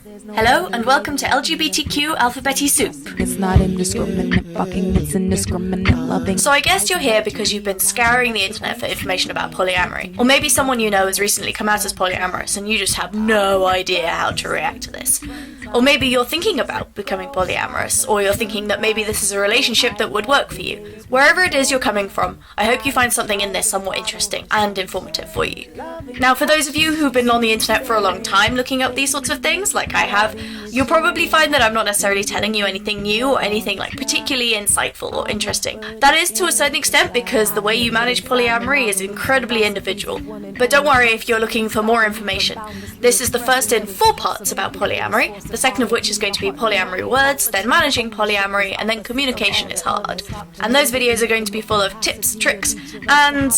Hello and welcome to LGBTQ Alphabeti Soup. It's not indiscriminate fucking, it's indiscriminate loving. So I guess you're here because you've been scouring the internet for information about polyamory. Or maybe someone you know has recently come out as polyamorous and you just have no idea how to react to this. Or maybe you're thinking about becoming polyamorous, or you're thinking that maybe this is a relationship that would work for you. Wherever it is you're coming from, I hope you find something in this somewhat interesting and informative for you. Now, for those of you who've been on the internet for a long time looking up these sorts of things, like I have, you'll probably find that I'm not necessarily telling you anything new or anything like particularly insightful or interesting. That is to a certain extent because the way you manage polyamory is incredibly individual. But don't worry if you're looking for more information. This is the first in 4 parts about polyamory, the second of which is going to be polyamory words, then managing polyamory, and then communication is hard. And those videos are going to be full of tips, tricks, and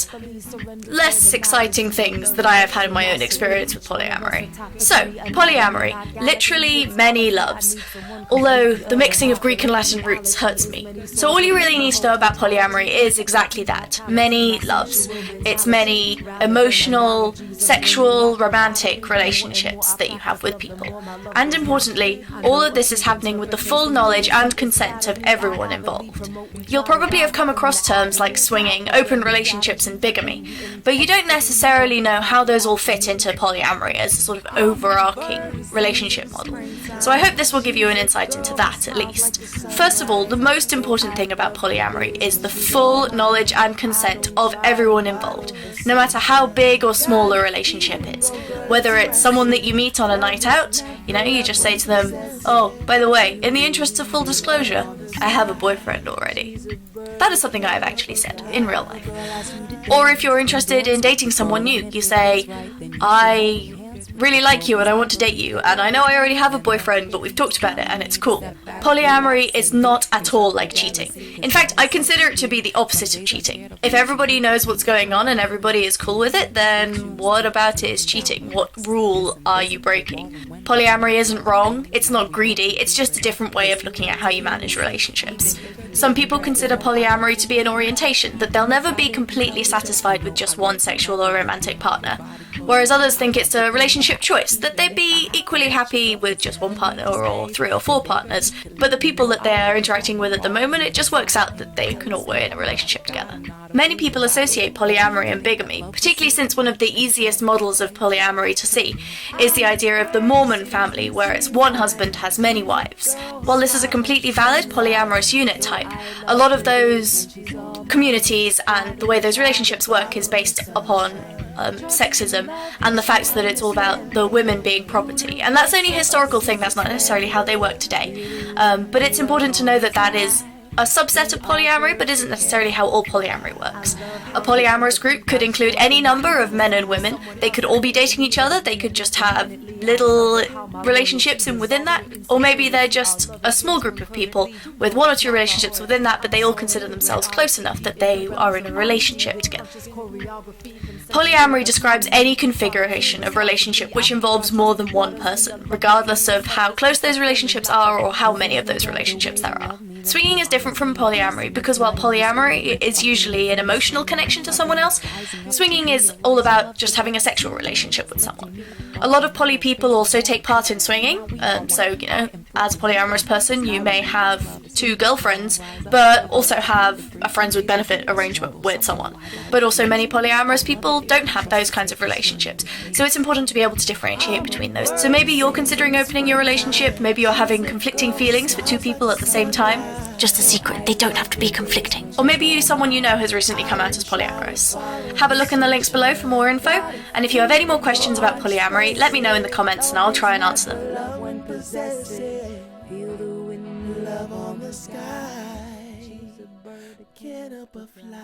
less exciting things that I have had in my own experience with polyamory. So, polyamory, literally many loves, although the mixing of Greek and Latin roots hurts me. So all you really need to know about polyamory is exactly that, many loves. It's many emotional, sexual, romantic relationships that you have with people. And importantly, all of this is happening with the full knowledge and consent of everyone involved. You'll probably have come across terms like swinging, open relationships, and bigamy, but you don't necessarily know how those all fit into polyamory as a sort of overarching relationship model. So I hope this will give you an insight into that at least. First of all, the most important thing about polyamory is the full knowledge and consent of everyone involved, no matter how big or small the relationship is. Whether it's someone that you meet on a night out, you just say to them, "Oh, by the way, in the interests of full disclosure, I have a boyfriend already." That is something I have actually said in real life. Or if you're interested in dating someone new, you say, "I really like you and I want to date you, and I know I already have a boyfriend, but we've talked about it and it's cool." Polyamory is not at all like cheating. In fact, I consider it to be the opposite of cheating. If everybody knows what's going on and everybody is cool with it, then what about it is cheating? What rule are you breaking? Polyamory isn't wrong, it's not greedy, it's just a different way of looking at how you manage relationships. Some people consider polyamory to be an orientation, that they'll never be completely satisfied with just one sexual or romantic partner. Whereas others think it's a relationship choice, that they'd be equally happy with just one partner or 3 or 4 partners, but the people that they're interacting with at the moment, it just works out that they can all be in a relationship together. Many people associate polyamory and bigamy, particularly since one of the easiest models of polyamory to see is the idea of the Mormon family, where it's one husband has many wives. While this is a completely valid polyamorous unit type, a lot of those communities and the way those relationships work is based upon sexism and the fact that it's all about the women being property. And that's only a historical thing, that's not necessarily how they work today. But it's important to know that that is a subset of polyamory, but isn't necessarily how all polyamory works. A polyamorous group could include any number of men and women. They could all be dating each other, they could just have little relationships in within that, or maybe they're just a small group of people with 1 or 2 relationships within that, but they all consider themselves close enough that they are in a relationship together. Polyamory describes any configuration of relationship which involves more than one person, regardless of how close those relationships are or how many of those relationships there are. Swinging is different from polyamory because while polyamory is usually an emotional connection to someone else, swinging is all about just having a sexual relationship with someone. A lot of poly people also take part in swinging, so as a polyamorous person you may have 2 girlfriends but also have a friends with benefit arrangement with someone. But also many polyamorous people don't have those kinds of relationships, so it's important to be able to differentiate between those. So maybe you're considering opening your relationship, maybe you're having conflicting feelings for 2 people at the same time. Just a secret, they don't have to be conflicting. Or maybe someone you know has recently come out as polyamorous. Have a look in the links below for more info, and if you have any more questions about polyamory, let me know in the comments and I'll try and answer them. Love when possessive, feel the wind, love on the sky. She's a bird that can't help but fly.